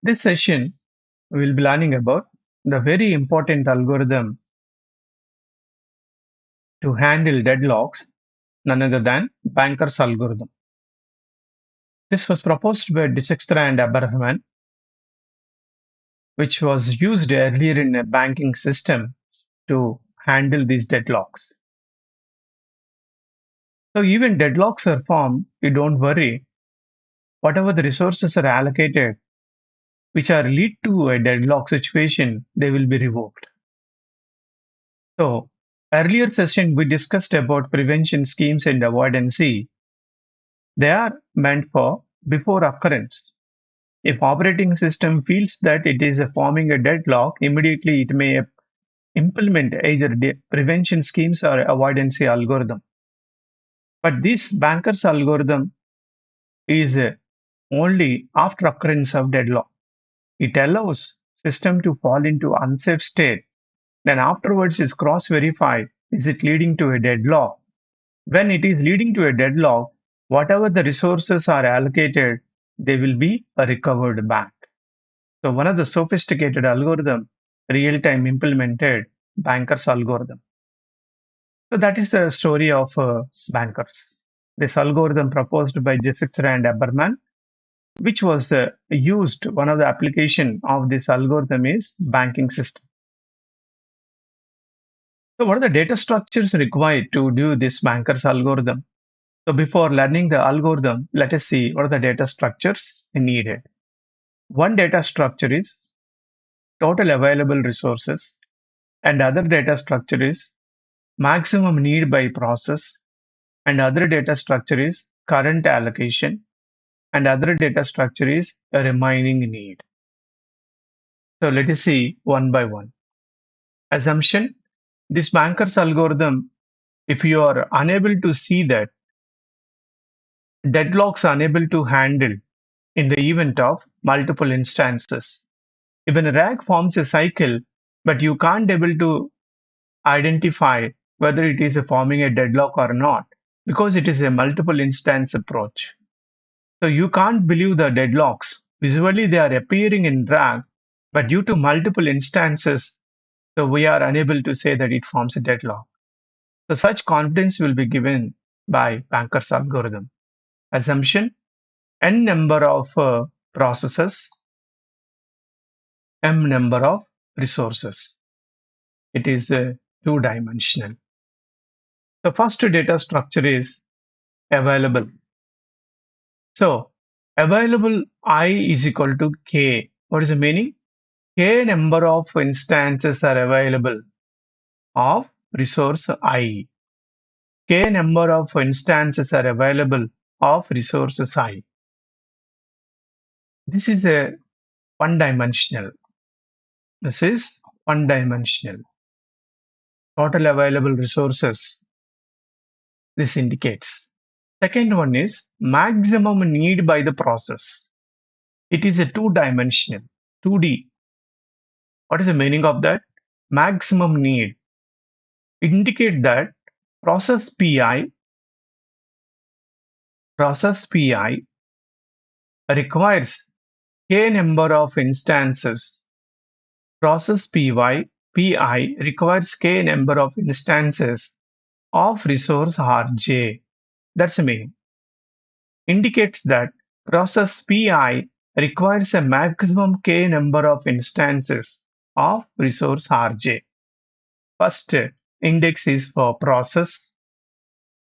This session we will be learning about the very important algorithm to handle deadlocks, none other than Banker's algorithm. This was proposed by Dijkstra and Abrahamson, which was used earlier in a banking system to handle these deadlocks. So even deadlocks are formed, you don't worry. Whatever the resources are allocated, which are lead to a deadlock situation, they will be revoked. So earlier session we discussed about prevention schemes and avoidance. They are meant for before occurrence. If operating system feels that it is forming a deadlock, immediately it may implement either prevention schemes or avoidance algorithm. But this banker's algorithm is only after occurrence of deadlock. It allows system to fall into unsafe state. Then afterwards is cross-verified. Is it leading to a deadlock? When it is leading to a deadlock, whatever the resources are allocated, they will be recovered back. So one of the sophisticated algorithm, real-time implemented bankers algorithm. So that is the story of bankers. This algorithm proposed by Dijkstra and Abrahamson, which was used, one of the application of this algorithm is banking system. So what are the data structures required to do this bankers algorithm? So before learning the algorithm, let us see what are the data structures needed. One data structure is total available resources, and other data structure is maximum need by process, and other data structure is current allocation, and other data structure is a remaining need. So let us see one by one. Assumption: this banker's algorithm, if you are unable to see that deadlocks are unable to handle in the event of multiple instances. If a RAG forms a cycle, but you can't able to identify whether it is forming a deadlock or not, because it is a multiple instance approach. So you can't believe the deadlocks. Visually they are appearing in RAG, but due to multiple instances, so we are unable to say that it forms a deadlock. So such confidence will be given by Banker's algorithm. Assumption: n number of processes, m number of resources. It is two-dimensional. The first data structure is available. So available I is equal to k. What is the meaning? K number of instances are available of resource I. K number of instances are available of resources I. This is a one-dimensional. This is one-dimensional. Total available resources. This indicates. Second one is maximum need by the process. It is a two-dimensional, 2D. What is the meaning of that? Maximum need. Indicate that process PI requires k number of instances. Process PI requires k number of instances of resource Rj. That's the meaning. Indicates that process PI requires a maximum k number of instances of resource Rj. First index is for process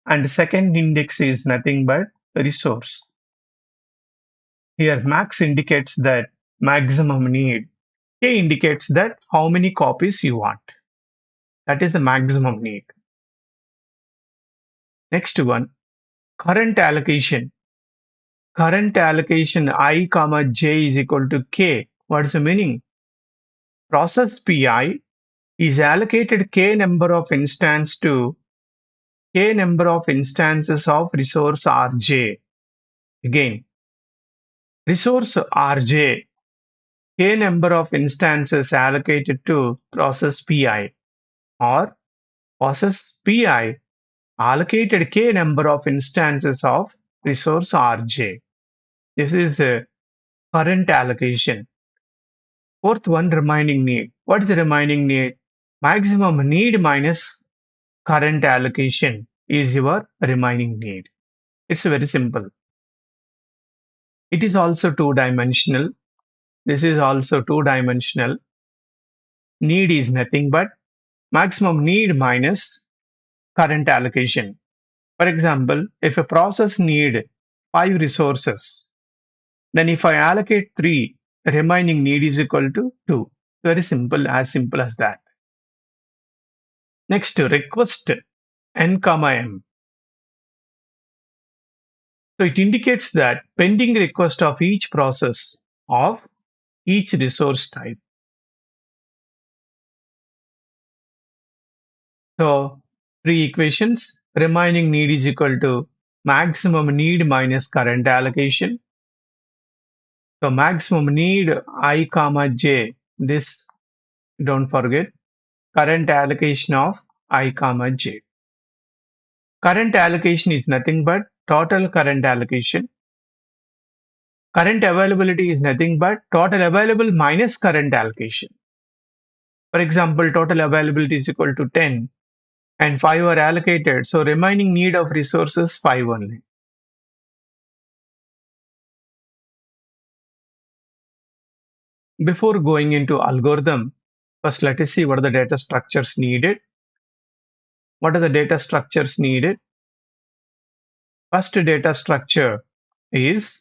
and second index is nothing but resource. Here max indicates that maximum need. K indicates that how many copies you want. That is the maximum need. Next one, current allocation. Current allocation I comma j is equal to k. What is the meaning? Process PI is allocated k number of instances to k number of instances of resource Rj. Again, resource Rj, k number of instances allocated to process PI, or process PI allocated k number of instances of resource Rj. This is a current allocation. Fourth one, remaining need. What is the remaining need? Maximum need minus current allocation is your remaining need. It's very simple. It is also two-dimensional. This is also two-dimensional. Need is nothing but maximum need minus current allocation. For example, if a process need 5 resources, then if I allocate 3, remaining need is equal to 2. Very simple as that. Next, request n comma m. So it indicates that pending request of each process of each resource type. So three equations, remaining need is equal to maximum need minus current allocation. So maximum need I comma j, this don't forget, current allocation of I comma j. Current allocation is nothing but total current allocation. Current availability is nothing but total available minus current allocation. For example, total availability is equal to 10 and 5 are allocated. So remaining need of resources 5 only. Before going into algorithm, first let us see what are the data structures needed. What are the data structures needed? First data structure is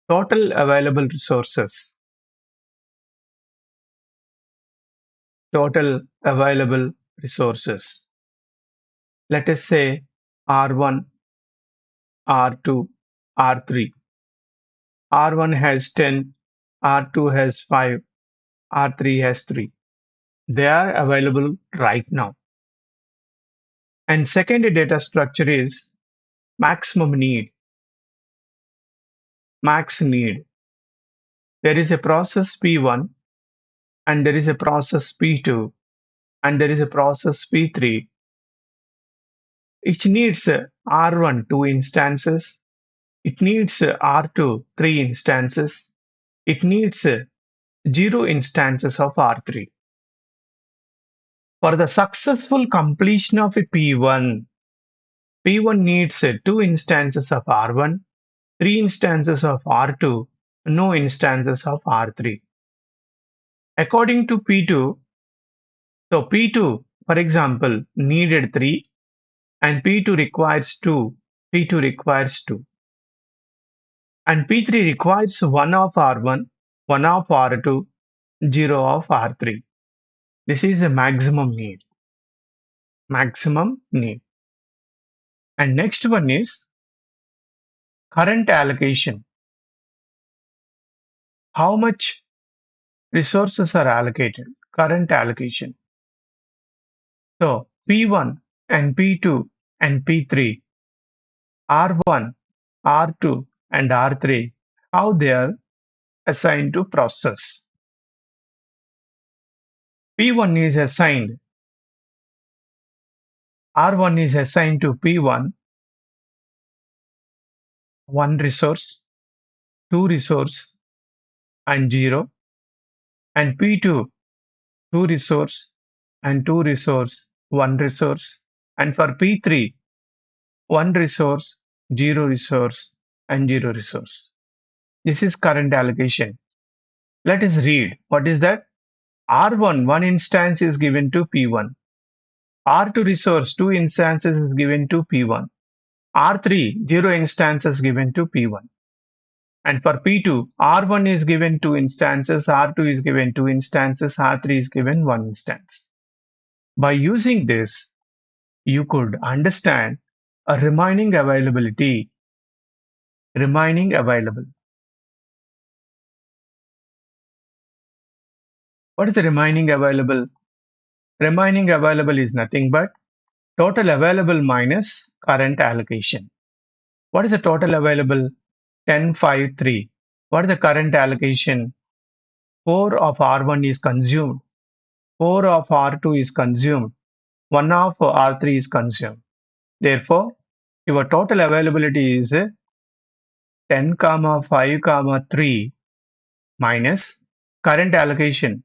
total available resources. Total available resources. Let us say R1, R2, R3. R1 has 10, R2 has 5, R3 has 3. They are available right now. And second data structure is maximum need. Max need. There is a process P1 and there is a process P2 and there is a process P3. It needs R1 2 instances. It needs R2 3 instances. It needs 0 instances of R3. For the successful completion of a P1, P1 needs 2 instances of R1, 3 instances of R2, no instances of R3. According to P2, so P2, for example, needed 3 and P2 requires 2, P2 requires 2. And P3 requires 1 of R1, 1 of R2, 0 of R3. This is a maximum need. Maximum need. And next one is current allocation. How much resources are allocated? Current allocation. So P1 and P2 and P3, R1, R2 and R3, how they are assigned to process. P1 is assigned, R1 is assigned to P1, 1 resource, 2 resource and 0, and P2, 2 resource and 2 resource, 1 resource, and for P3, 1 resource, 0 resource and 0 resource. This is current allocation. Let us read. What is that? R1, 1 instance is given to P1. R2 resource, 2 instances is given to P1. R3, 0 instances given to P1. And for P2, R1 is given 2 instances, R2 is given 2 instances, R3 is given 1 instance. By using this, you could understand a remaining availability. Remaining available. What is the remaining available? Remaining available is nothing but total available minus current allocation. What is the total available? 10, 5, 3. What is the current allocation? 4 of R1 is consumed. 4 of R2 is consumed. 1 of R3 is consumed. Therefore, your total availability is 10, 5, 3 minus Current allocation.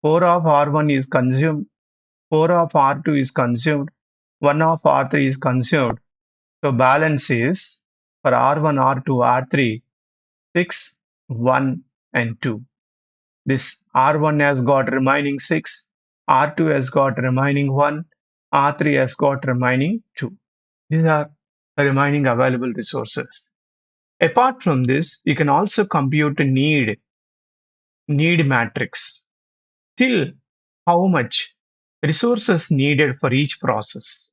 4 of R1 is consumed, 4 of R2 is consumed, 1 of R3 is consumed. So balance is for R1, R2, R3, 6, 1 and 2. This R1 has got remaining 6, R2 has got remaining 1, R3 has got remaining 2. These are the remaining available resources. Apart from this, you can also compute a need matrix. Still, how much resources needed for each process.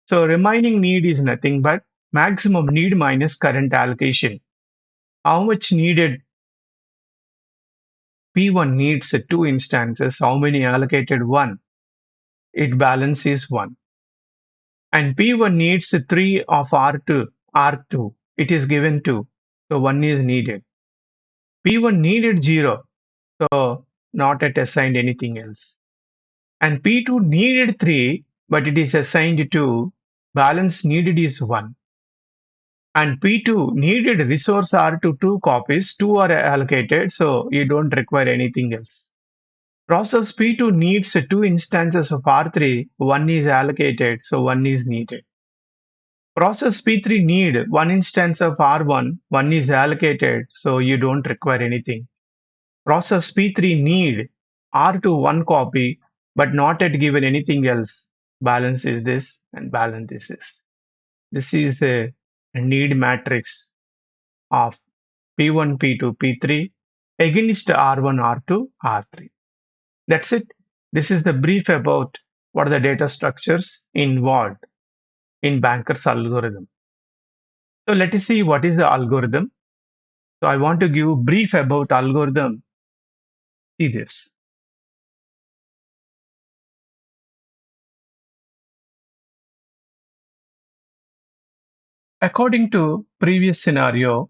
So remaining need is nothing but maximum need minus current allocation. How much needed? P1 needs 2 instances. How many allocated? 1. Its balance is 1. And P1 needs 3 of R2. It is given 2. So 1 is needed. P1 needed 0. So not yet assigned anything else. And P2 needed 3, but it is assigned 2. Balance needed is 1. And P2 needed resource R2 2 copies. 2 are allocated, so you don't require anything else. Process P2 needs 2 instances of R3. 1 is allocated, so 1 is needed. Process P3 need 1 instance of R1. 1 is allocated, so you don't require anything. Process P3 need R2 1 copy, but not yet given anything else. Balance is this and balance is this. This is a need matrix of P1, P2, P3 against R1, R2, R3. That's it. This is the brief about what are the data structures involved in Banker's algorithm. So let us see what is the algorithm. So I want to give brief about algorithm. See this. According to previous scenario,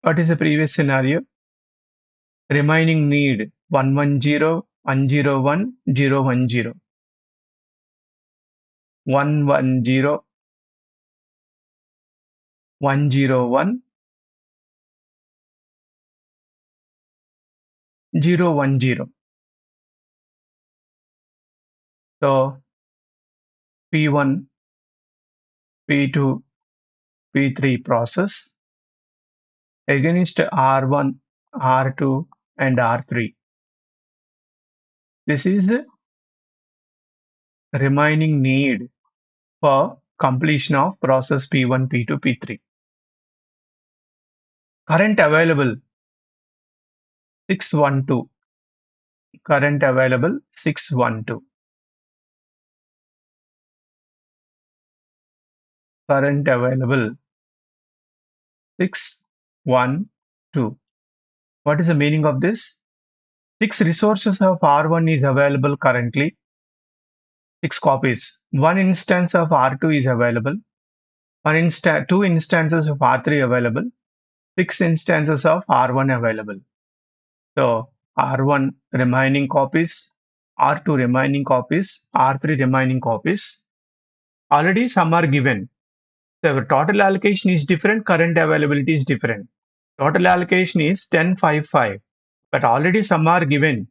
what is the previous scenario? Remaining need 110, 101, 010, 110, 101, 010. So P1, P2, P3 process against R1, R2 and R3. This is the remaining need for completion of process P1, P2, P3. Current available 612. Current available 612. Current available 612. What is the meaning of this? 6 resources of R1 is available currently. 6 copies. 1 instance of R2 is available. 2 instances of R3 available. 6 instances of R1 available. So R1 remaining copies, R2 remaining copies, R3 remaining copies. Already some are given. So total allocation is different, current availability is different. Total allocation is 1055, but already some are given.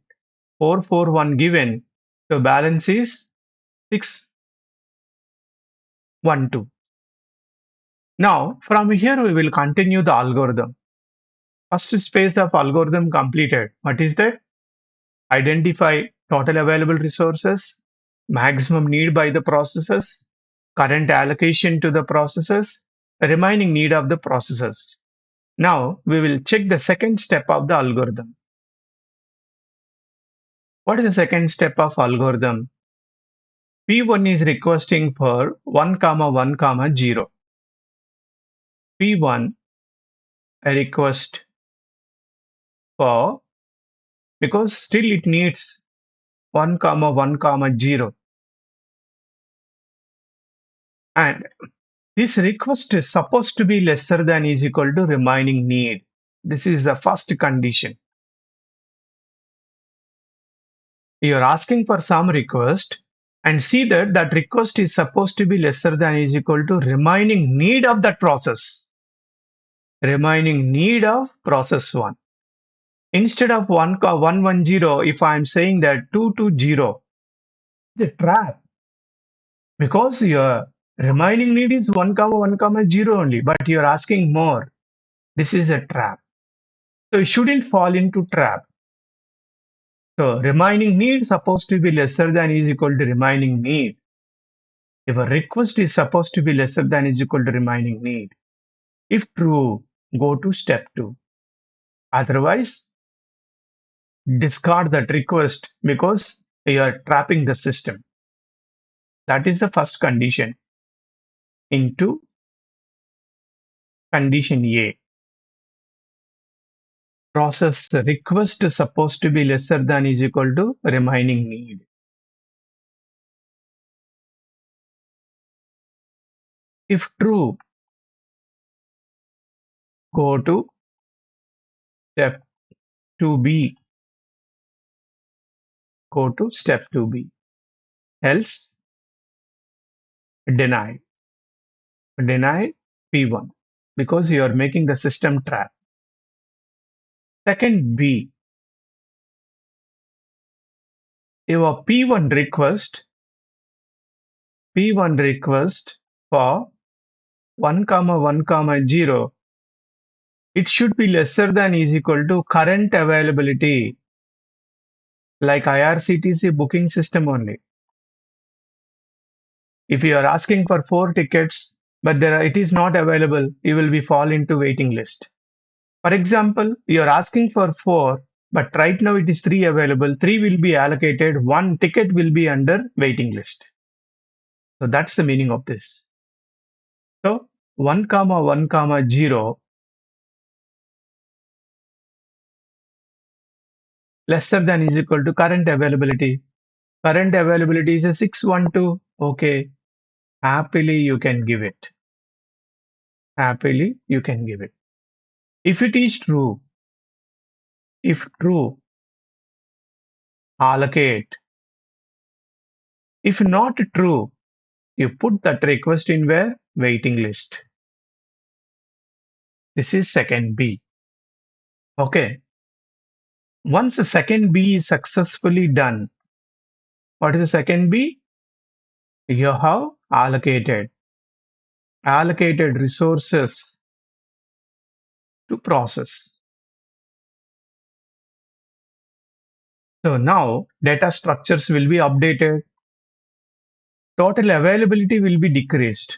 441 given. So balance is 612. Now from here we will continue the algorithm. First phase of algorithm completed. What is that? Identify total available resources, maximum need by the processes, current allocation to the processes, remaining need of the processes. Now we will check the second step of the algorithm. What is the second step of algorithm? P1 is requesting for 1, 1, 0. P1 a request for, because still it needs 1, 1, 0. And this request is supposed to be lesser than is equal to remaining need. This is the first condition. You are asking for some request and see that that request is supposed to be lesser than is equal to remaining need of that process. Remaining need of process 1. Instead of 110, if I am saying that 220, it's a trap because your remaining need is 1 comma 1 comma 0 only, but you're asking more. This is a trap. So you shouldn't fall into trap. So remaining need is supposed to be lesser than is equal to remaining need. If a request is supposed to be lesser than is equal to remaining need. If true, go to step 2. Otherwise, discard that request because you are trapping the system. That is the first condition into condition A. Process request is supposed to be lesser than is equal to remaining need. If true, go to step 2B. Go to step 2B. Else, deny. Deny P1 because you are making the system trap. Second B, your P1 request for 1 comma 1 comma 0, it should be lesser than is equal to current availability, like IRCTC booking system only. If you are asking for 4 tickets but it is not available, you will be fall into waiting list. For example, you are asking for 4 but right now it is 3 available, 3 will be allocated, 1 ticket will be under waiting list. So that's the meaning of this. So 1 comma 1 comma 0 lesser than is equal to current availability. Current availability is a 612. Okay, happily you can give it. Happily you can give it. If it is true, if true, allocate. If not true, you put that request in where? Waiting list. This is second B. Okay. Once the second B is successfully done, what is the second B? You have allocated resources to process. So now data structures will be updated. Total availability will be decreased.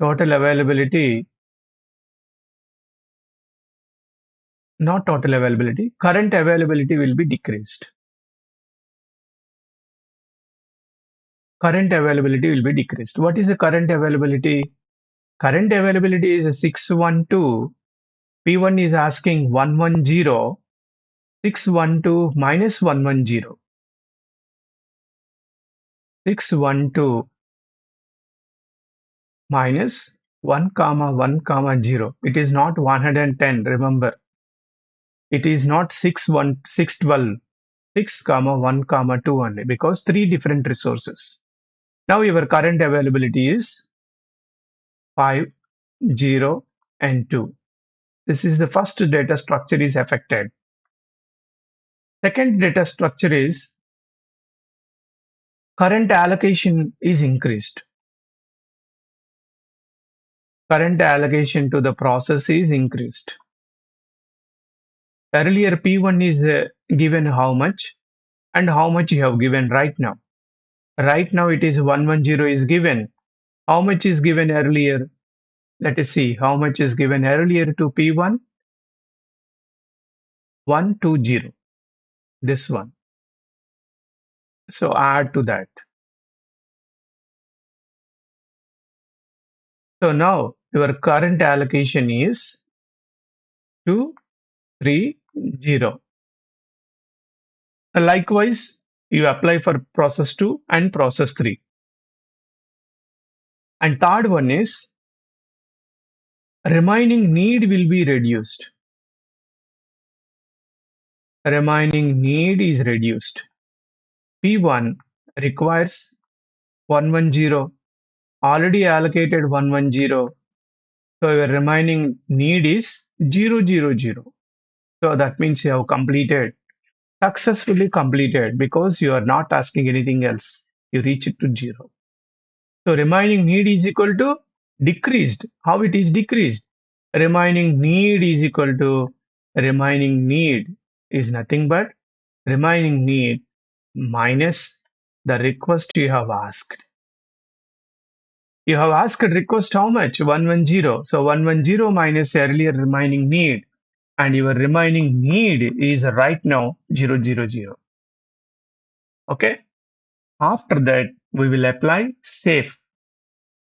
Total availability, not total availability, current availability will be decreased. Current availability will be decreased. What is the current availability? Current availability is a 612. P1 is asking 110. 612 minus 110. 612 minus 1 comma 1 comma 0. It is not 110. Remember, it is not 612. 6 comma 1 comma 2 only because 3 different resources. Now your current availability is 5, 0 and 2. This is the first data structure is affected. Second data structure is current allocation is increased. Current allocation to the process is increased. Earlier P1 is given how much and how much you have given right now. Right now it is 110 is given. How much is given earlier? Let us see how much is given earlier to P1. 120. This one. So add to that. So now your current allocation is 230. Likewise, you apply for process 2 and process 3. And third one is remaining need will be reduced. Remaining need is reduced. P1 requires 110, already allocated 110. So your remaining need is 0, 0, 0. So that means you have completed, successfully completed, because you are not asking anything else. You reach it to 0. So remaining need is equal to decreased. How it is decreased? Remaining need is equal to remaining need is nothing but remaining need minus the request you have asked. You have asked request how much? 110. So 110 minus earlier remaining need, and your remaining need is right now 000. Okay. After that, we will apply safe.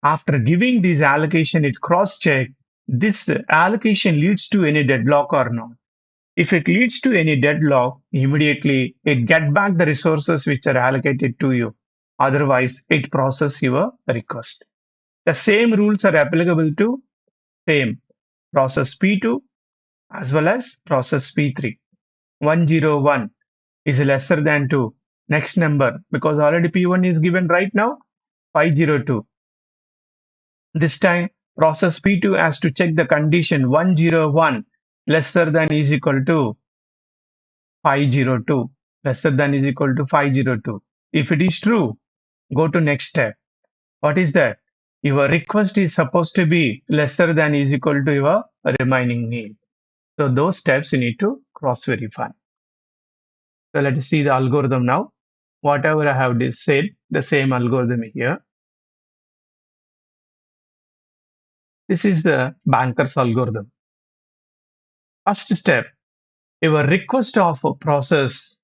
After giving this allocation, it cross-check this allocation leads to any deadlock or not. If it leads to any deadlock, immediately it get back the resources which are allocated to you. Otherwise, it process your request. The same rules are applicable to same process P2 as well as process P3. 101 is lesser than 2. Next number, because already P1 is given right now, 502. This time, process P2 has to check the condition 101 lesser than is equal to 502. Lesser than is equal to 502. If it is true, go to next step. What is that? Your request is supposed to be lesser than is equal to your remaining need. So those steps you need to cross verify. So let us see the algorithm now. Whatever I have said, the same algorithm here. This is the banker's algorithm. First step, your request of a process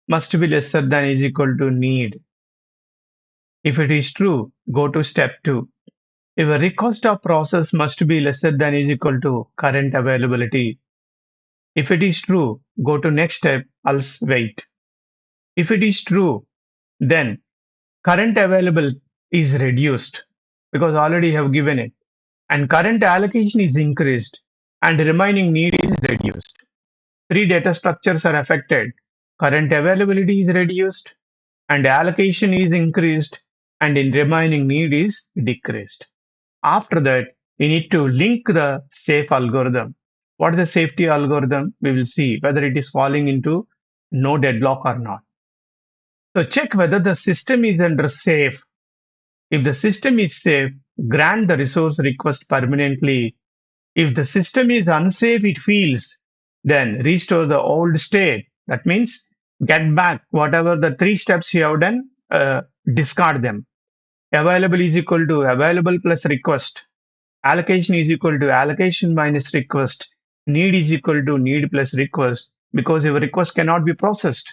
must be lesser than is equal to need. If it is true, go to step 2. If a request of process must be lesser than is equal to current availability. If it is true, go to next step, else wait. If it is true, then current available is reduced because already have given it, and current allocation is increased and remaining need is reduced. Three data structures are affected. Current availability is reduced and allocation is increased and in remaining need is decreased. After that, we need to link the safe algorithm. What is the safety algorithm? We will see whether it is falling into no deadlock or not. So check whether the system is under safe. If the system is safe, grant the resource request permanently. If the system is unsafe, it feels, then restore the old state. That means get back whatever the three steps you have done, discard them. Available is equal to available plus request. Allocation is equal to allocation minus request. Need is equal to need plus request because your request cannot be processed.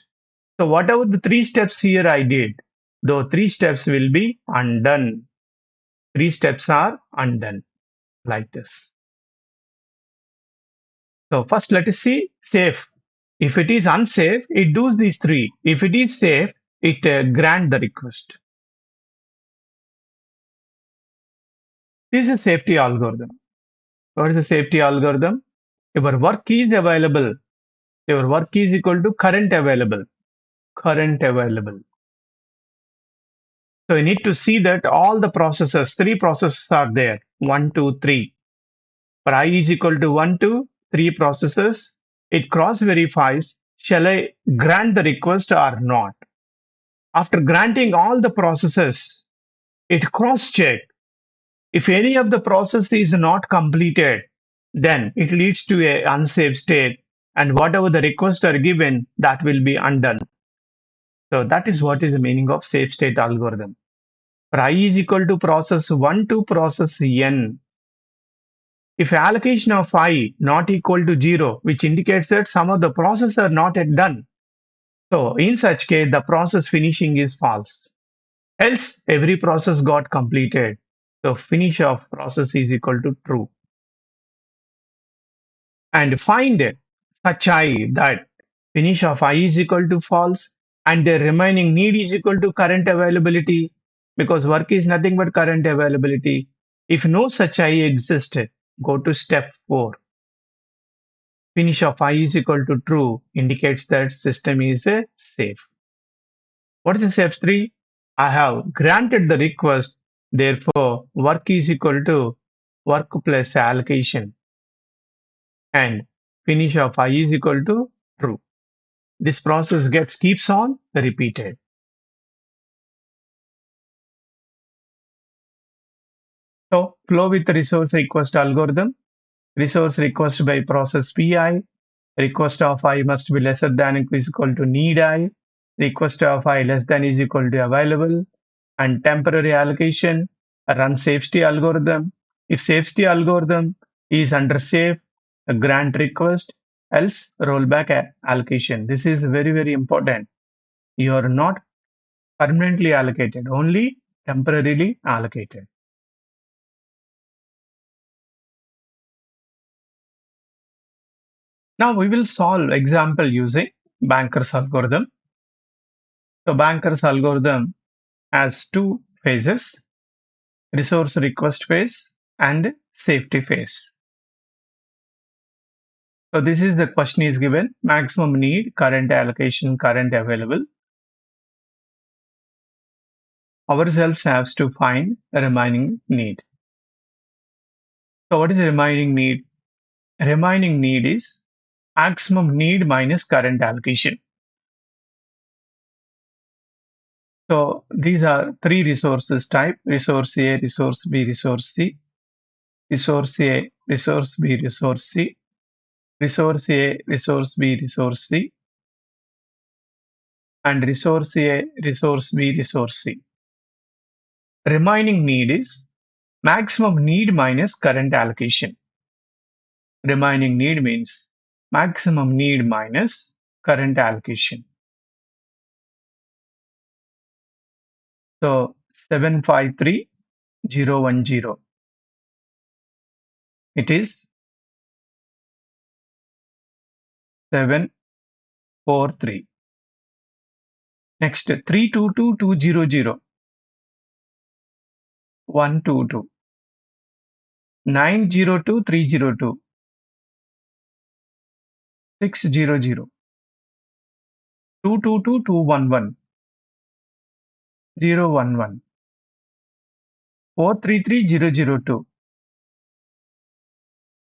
So whatever the three steps here I did, those three steps will be undone. Three steps are undone like this. So first let us see safe. If it is unsafe, it does these three. If it is safe, it grant the request. This is a safety algorithm. What is the safety algorithm? Your work is available. Your work is equal to current available. Current available. So you need to see that all the processes, three processes are there. 1, 2, 3. For I is equal to 1, 2, 3 processes. It cross verifies. Shall I grant the request or not? After granting all the processes, it cross check. If any of the process is not completed, then it leads to a unsafe state, and whatever the requests are given, that will be undone. So that is what is the meaning of safe state algorithm. For I is equal to process 1 to process n. If allocation of I not equal to 0, which indicates that some of the processes are not yet done. So in such case, the process finishing is false. Else, every process got completed. So finish of process is equal to true. And find such I that finish of I is equal to false and the remaining need is equal to current availability because work is nothing but current availability. If no such I existed, go to step 4. Finish of I is equal to true indicates that system is safe. What is the step 3? I have granted the request, therefore work is equal to work plus allocation. and finish of I is equal to true. This process keeps on repeated. So flow with resource request algorithm. Resource request by process Pi. Request of I must be lesser than equal to need I. Request of I less than is equal to available. And temporary allocation. Run safety algorithm. If safety algorithm is under safe, grant request, else rollback allocation. This is very, very important. You are not permanently allocated, only temporarily allocated. Now we will solve example using Banker's algorithm. So Banker's algorithm has two phases, resource request phase and safety phase. So this is the question is given, maximum need, current allocation, current available. Ourselves has to find a remaining need. So what is the remaining need? Remaining need is maximum need minus current allocation. So these are three resources type, resource A, resource B, resource C, resource A, resource B, resource C, resource A, resource B, resource C, and resource A, resource B, resource C. Remaining need is maximum need minus current allocation. Remaining need means maximum need minus current allocation. So 753010. It is 743. Next 322200 122 902302 600 222211 011 433002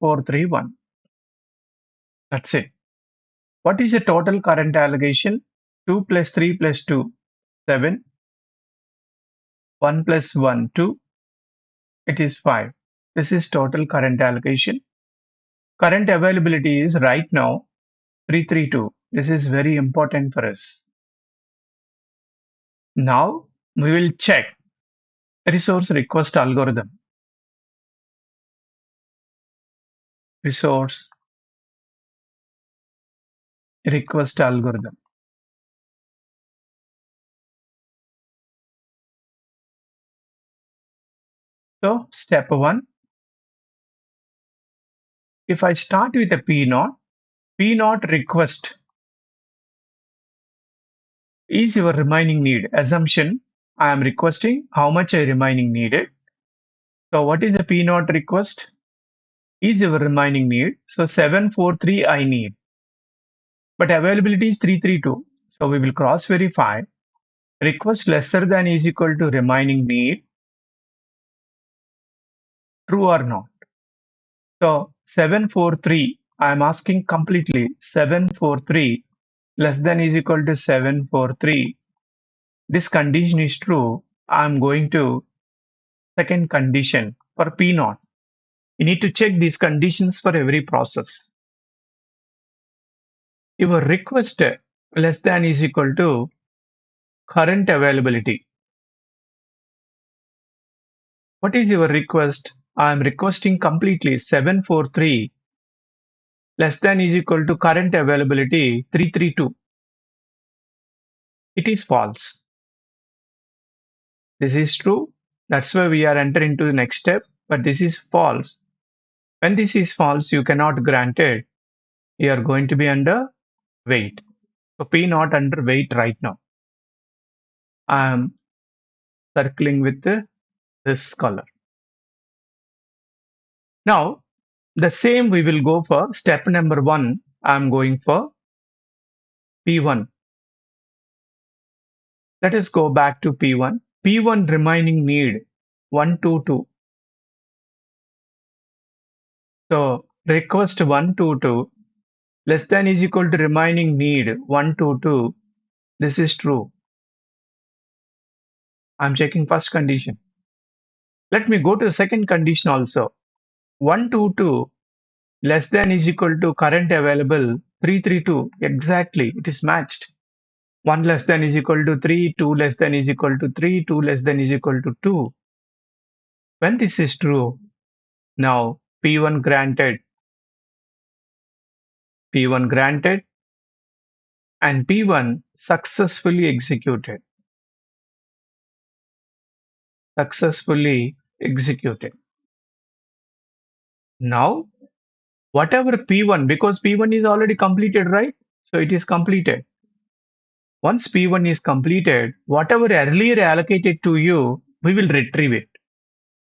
431. That's it. What is the total current allocation? 2 plus 3 plus 2, 7. 1 plus 1, 2. It is 5. This is total current allocation. Current availability is right now 332. This is very important for us. Now we will check resource request algorithm. Resource request algorithm. So step 1, if I start with a P0 request is your remaining need. Assumption, I am requesting how much I remaining needed. So what is the P0 request? Is your remaining need. So 743 I need. But availability is 332. So we will cross verify. Request lesser than is equal to remaining need. True or not? So 743, I am asking completely 743 less than is equal to 743. This condition is true. I am going to second condition for P0. You need to check these conditions for every process. Your request less than is equal to current availability. What is your request? I am requesting completely 743 less than is equal to current availability 332. It is false. This is true. That's why we are entering into the next step. But this is false. When this is false, you cannot grant it. You are going to be under wait. So P not under wait right now. I am circling with this color. Now, the same we will go for step number 1. I am going for P1. Let us go back to P1. P1 remaining need 122. So request 122 less than is equal to remaining need 122. This is true. I'm checking first condition. Let me go to the second condition also. 122 less than is equal to current available 332. Exactly, it is matched. 1 less than is equal to 3, 2 less than is equal to 3, 2 less than is equal to 2. When this is true, now P1 granted, P1 granted, and P1 successfully executed. Successfully executed. Now, whatever P1, because P1 is already completed, right? So it is completed. Once P1 is completed, whatever earlier allocated to you, we will retrieve it.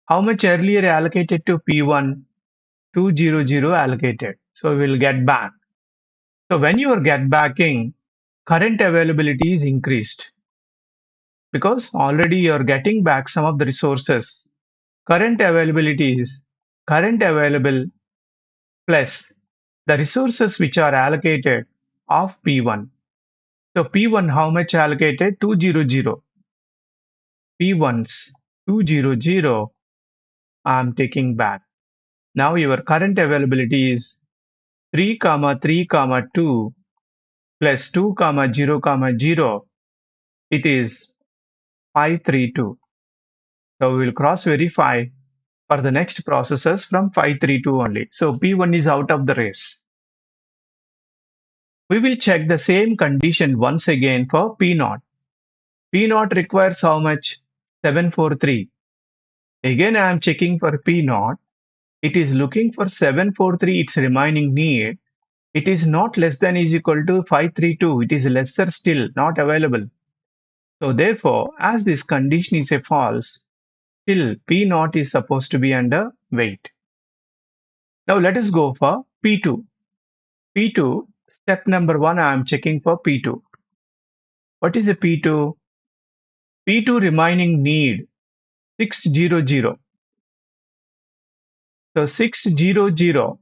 How much earlier allocated to P1? 200 allocated. So we will get back. So when you are get backing, current availability is increased because already you are getting back some of the resources. Current availability is current available plus the resources which are allocated of P1. So P1 how much allocated? 200. P1's 200 I am taking back. Now your current availability is 3, 3, 2 plus 2, 0, 0. It is 532. So we will cross verify for the next processes from 532 only. So P1 is out of the race. We will check the same condition once again for P0. P0 requires how much? 743. Again I am checking for P0. It is looking for 743 its remaining need. It is not less than is equal to 532. It is lesser still, not available. So therefore, as this condition is a false, still P0 is supposed to be under wait. Now let us go for P2. P2, step number 1, I am checking for P2. What is a P2? P2 remaining need 600. So 600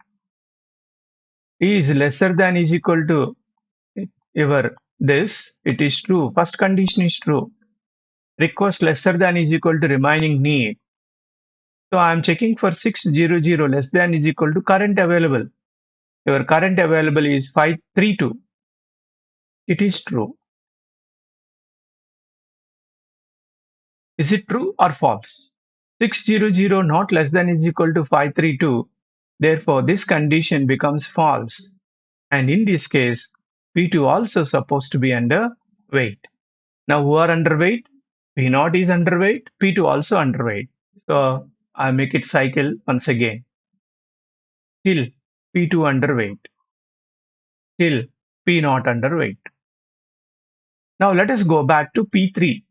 is lesser than is equal to your this. It is true. First condition is true. Request lesser than is equal to remaining need. So I am checking for 600 less than is equal to current available. Your current available is 532. It is true. Is it true or false? 600 not less than is equal to 532. Therefore, this condition becomes false. And in this case, P2 also supposed to be under weight. Now who are underweight? P0 is underweight, P2 also underweight. So I make it cycle once again. Still P2 underweight. Still P0 underweight. Now let us go back to P3.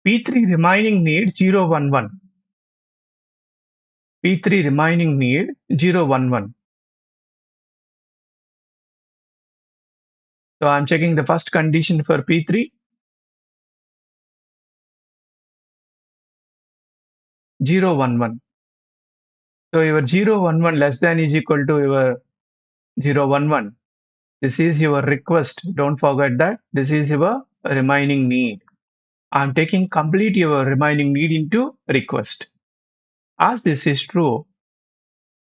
P3 remaining need 011. P3 remaining need 011. So I'm checking the first condition for P3. 011. So your 011 less than is equal to your 011. This is your request. Don't forget that. This is your remaining need. I'm taking complete your remaining need into request. As this is true,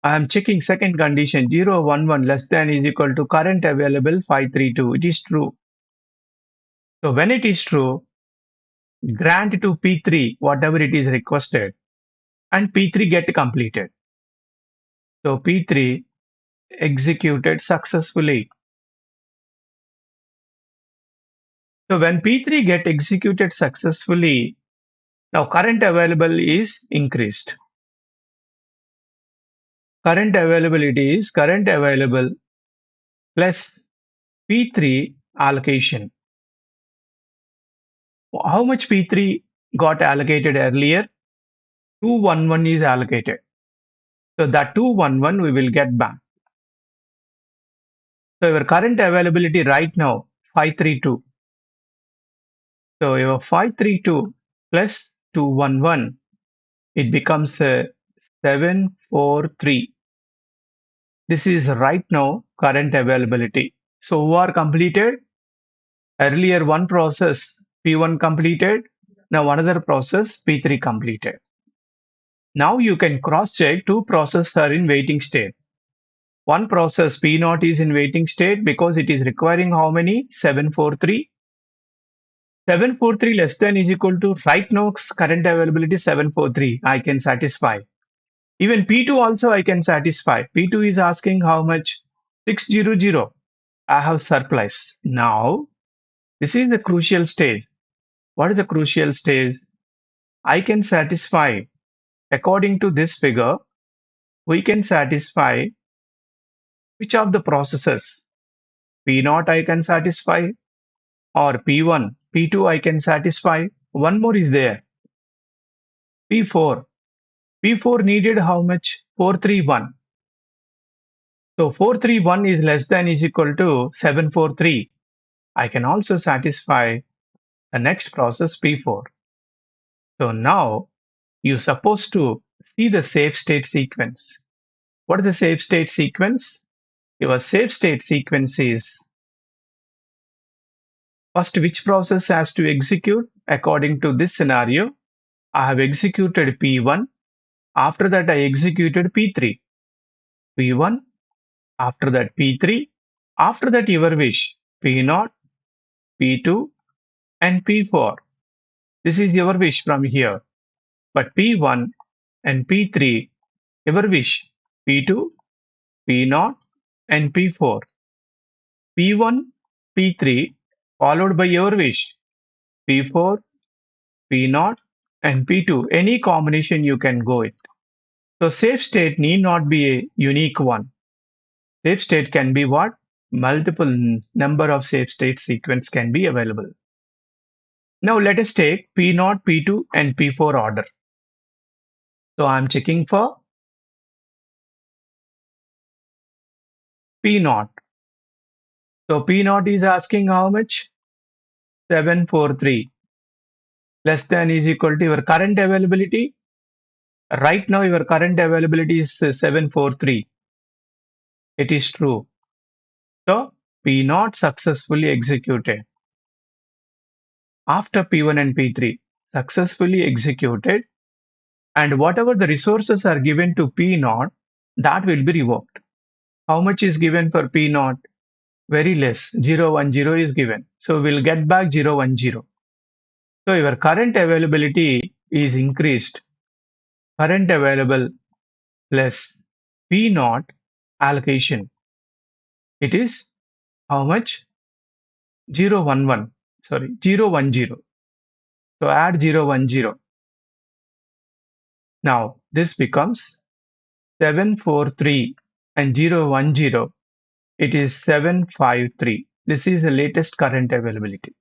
I am checking second condition 011 less than is equal to current available 532. It is true. So when it is true, grant to P3 whatever it is requested and P3 get completed. So P3 executed successfully. So when P3 get executed successfully, now current available is increased. Current availability is current available plus P3 allocation. How much P3 got allocated earlier? 211 is allocated. So that 211 we will get back. So your current availability right now 532. So your 532 plus 211, it becomes 743. This is right now current availability. So OR completed. Earlier one process P1 completed. Now another process P3 completed. Now you can cross check two processes are in waiting state. One process P0 is in waiting state because it is requiring how many? 743. 743 less than is equal to right now current availability 743. I can satisfy. Even P2 also I can satisfy. P2 is asking how much? 600. I have surplus. Now, this is the crucial stage. What is the crucial stage? I can satisfy. According to this figure, we can satisfy which of the processes? P0 I can satisfy or P1, P2 I can satisfy. One more is there. P4. P4 needed how much? 431. So 431 is less than is equal to 743. I can also satisfy the next process P4. So now you're supposed to see the safe state sequence. What is the safe state sequence? Your safe state sequence is first which process has to execute according to this scenario. I have executed P1. After that I executed P3. P1. After that P3. After that your wish. P0, P2 and P4. This is your wish from here. But P1 and P3, your wish. P2, P0 and P4. P1, P3 followed by your wish. P4, P0 and P2. Any combination you can go with. So safe state need not be a unique one. Safe state can be what? Multiple number of safe state sequence can be available. Now let us take P0, P2 and P4 order. So I am checking for P0. So P0 is asking how much? 743 less than is equal to your current availability. Right now your current availability is 743. It is true. So P0 successfully executed. After P1 and P3 successfully executed, and whatever the resources are given to P0, that will be revoked. How much is given for P0? Very less. 010 is given. So we'll get back 010. So your current availability is increased. Current available plus P0 allocation. It is how much? 011. Sorry, 010. So add 010. Now this becomes 743 and 010. It is 753. This is the latest current availability.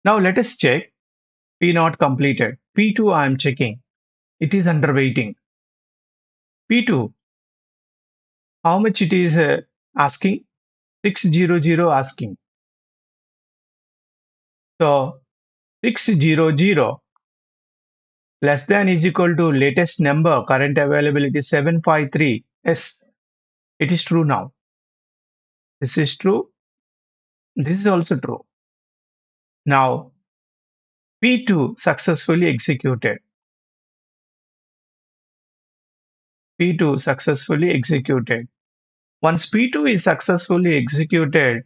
Now let us check P0 completed. P2 I am checking. It is under waiting. P2, how much it is asking? 600 asking. So 600 less than is equal to latest number current availability 753. Yes, it is true now. This is true. This is also true. Now P2 successfully executed. P2 successfully executed. Once P2 is successfully executed,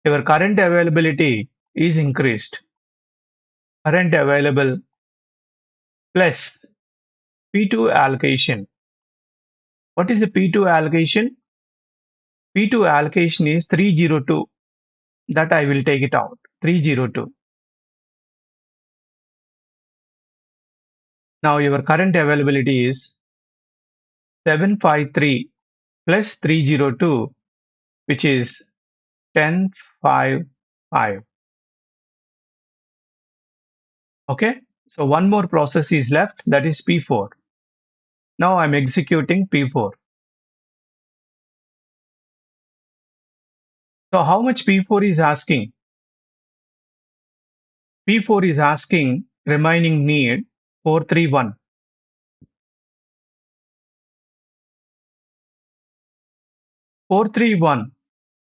your current availability is increased. Current available plus P2 allocation. What is the P2 allocation? P2 allocation is 302. That I will take it out. 302. Now your current availability is 753 plus 302, which is 1055. Okay. So one more process is left, that is P4. Now I'm executing P4. So how much P4 is asking? P4 is asking remaining need 431. 431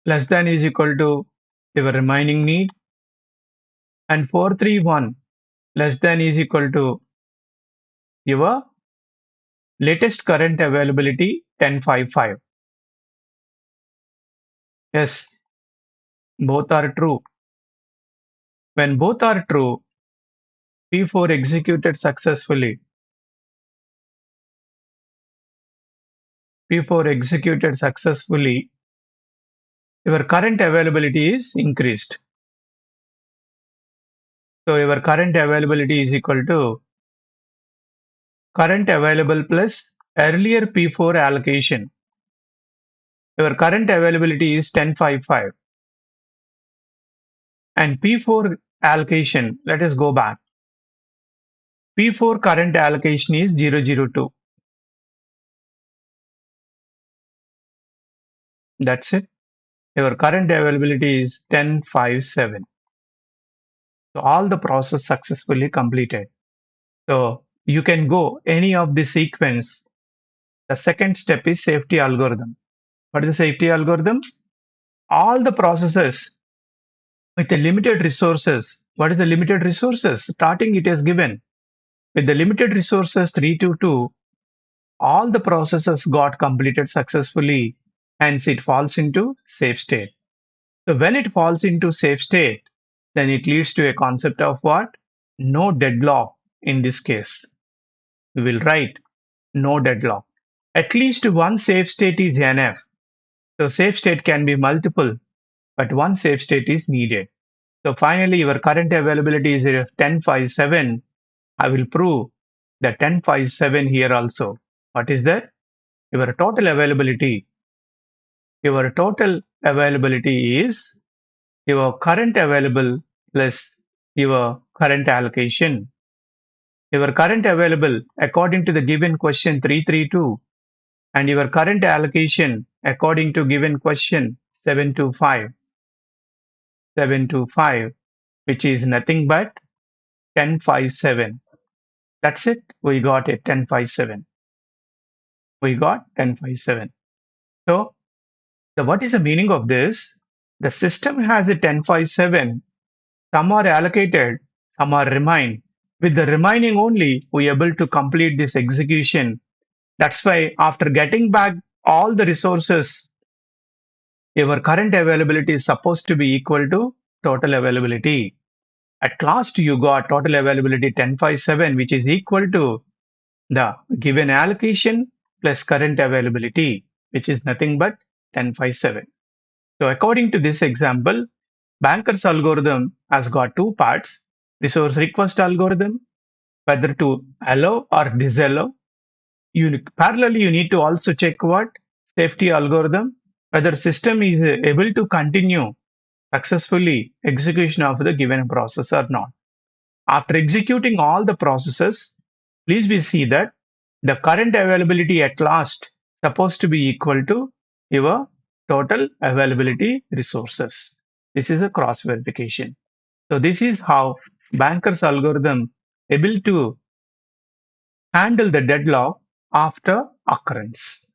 less than is equal to your remaining need, and 431 less than is equal to your latest current availability 1055. Yes, both are true. When both are true, P4 executed successfully. P4 executed successfully, your current availability is increased. So your current availability is equal to current available plus earlier P4 allocation. Your current availability is 1055 and P4 allocation, let us go back. P4 current allocation is 002. That's it. Your current availability is 1057. So all the process successfully completed. So you can go any of the sequence. The second step is safety algorithm. What is the safety algorithm? All the processes with the limited resources. What is the limited resources? Starting it is given. With the limited resources 322, all the processes got completed successfully, hence it falls into safe state. So when it falls into safe state, then it leads to a concept of what? No deadlock in this case. We will write no deadlock. At least one safe state is enough. So safe state can be multiple, but one safe state is needed. So finally, your current availability is 1057. I will prove the 1057 here also. What is that? Your total availability. Your total availability is your current available plus your current allocation. Your current available according to the given question 332 and your current allocation according to given question 725, which is nothing but 1057. That's it. We got it 1057. We got 1057. So what is the meaning of this? The system has a 1057. Some are allocated, some are remain. With the remaining only, we are able to complete this execution. That's why after getting back all the resources, your current availability is supposed to be equal to total availability. At last, you got total availability 1057, which is equal to the given allocation plus current availability, which is nothing but 1057. So according to this example, Banker's algorithm has got two parts: resource request algorithm, whether to allow or disallow. Parallelly, you need to also check what safety algorithm, whether system is able to continue successfully execution of the given process or not. After executing all the processes, please we see that the current availability at last supposed to be equal to your total availability resources. This is a cross verification. So this is how Banker's algorithm able to handle the deadlock after occurrence.